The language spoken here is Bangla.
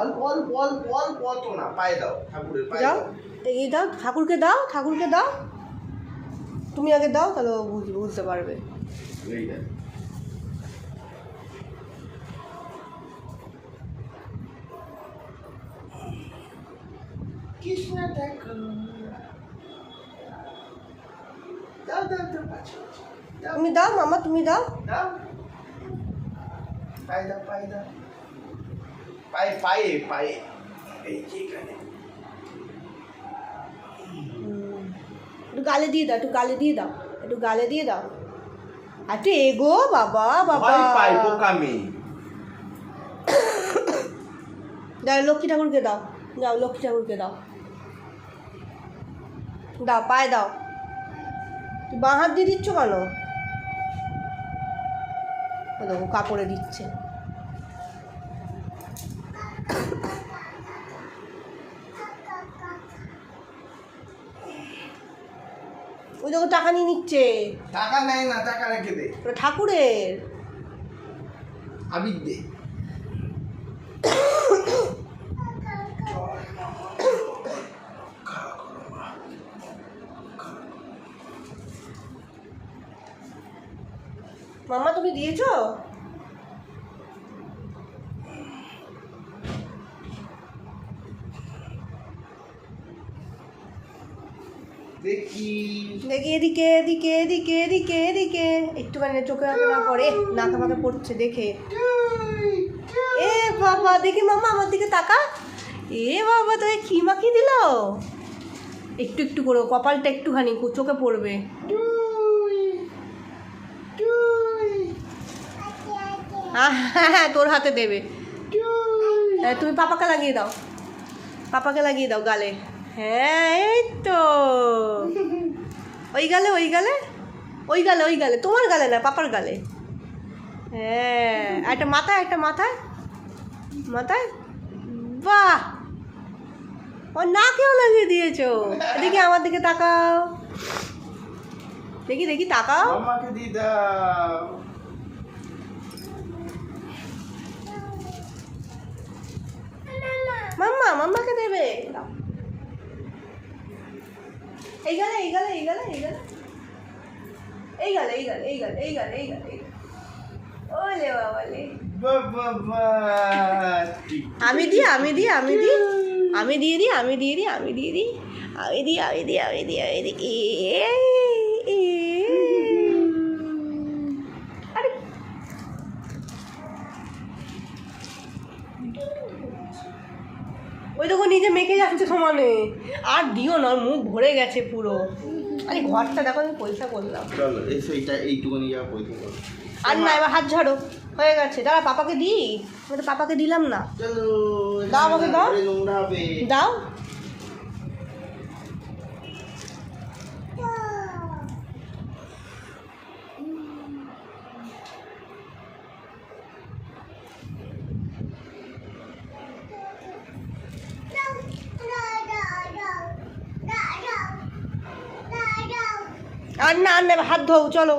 অল্প অল্প অল্প অল্প অত না, পায়ে দাও ঠাকুরের পায়ে যাও, দাও। এই দাও, ঠাকুরকে দাও, ঠাকুরকে দাও। তুমি আগে দাও, তাহলে ও বুঝতে পারবে। এই দেখ। কৃষ্ণ দেখো। দাও দাও দাও, আচ্ছা আচ্ছা। তুমি দাও মামা, তুমি দাও। দাও। পায়ে দাও, পায়ে দাও। পায়ে পায়ে পায়ে। এই যে এখানে। একটু গালে দিয়ে দাও, একটু গালে দিয়ে দাও, একটু গালে দিয়ে দাও। একটু এগো বাবা বাবা। ভয় পাই বোকামি। যাও লক্ষ্মী ঠাকুরকে দাও, যাও লক্ষ্মী ঠাকুরকে দাও। দাও, পায়ে দাও। তুই বাঁ হাত দিয়ে দিচ্ছ কেন? দেখো কাপড়ে দিচ্ছে। ওই দেখো টাকা নিয়ে নিচ্ছে। টাকা নেয় না, টাকা রেখে দে। ওটা ঠাকুরের। আবির দে। মামা তুমি দিয়েছো? দেখি দেখি এদিকে এদিকে এদিকে এদিকে এদিকে একটুখানি চোখে হাতে না পড়ে, নাকে ফাঁকে পড়ছে দেখে। এ বাবা, দেখি মামা আমার দিকে তাকা। এ বাবা, তোকে কি মাখিয়ে দিল? একটু একটু করে কপালটা একটুখানি চোখে পড়বে। হ্যাঁ, তোর হাতে দেবে। তুমি পাপাকে লাগিয়ে দাও, পাপাকে লাগিয়ে দাও গালে। হ্যাঁ, এই তো। ওই গালে, ওই গালে, ওই গালে, ওই গালে, তোমার গালে না, পাপার গালে। হ্যাঁ, একটা মাথায়, একটা মাথায়, মাথায়। বাহ, ও নাকেও লাগিয়ে দিয়েছো। দেখি আমার দিকে তাকাও, দেখি দেখি তাকাও। আমাকে দিয়ে দাও। মাম্মা, মাম্মাকে দেবে। দাও। এই গালে, এই গালে, এই গালে, এই গালে, এই গালে, এই গালে, এই গালে, এই গালে, এই গালে, এই গালে। ওলে বাবালে। বাবা আমি দিই, আমি দিই, আমি দিই, আমি দিয়ে দিই, আমি দিয়ে দিই, আমি দিয়ে দিই, আমি দিই, আমি দিই, আমি দিই, আমি দিই। আরে ওই দেখো নিজে মেখে যাচ্ছে সমানে। আর দিও না, মুখ ভরে গেছে পুরো। আরে ঘরটা দেখো, আমি পয়সা করলাম। চলো এই সেইটা এইটুকুনি যা পয়সা করো। আর না, এবার হাত ঝাড়ো, হয়ে গেছে। দাঁড়া, পাপাকে দিই। আমি তো পাপাকে দিলাম না। চলো দাও আমাকে, দাও, নোংরা হবে। দাও। আর না, আর না, হাত ধোও, চলো।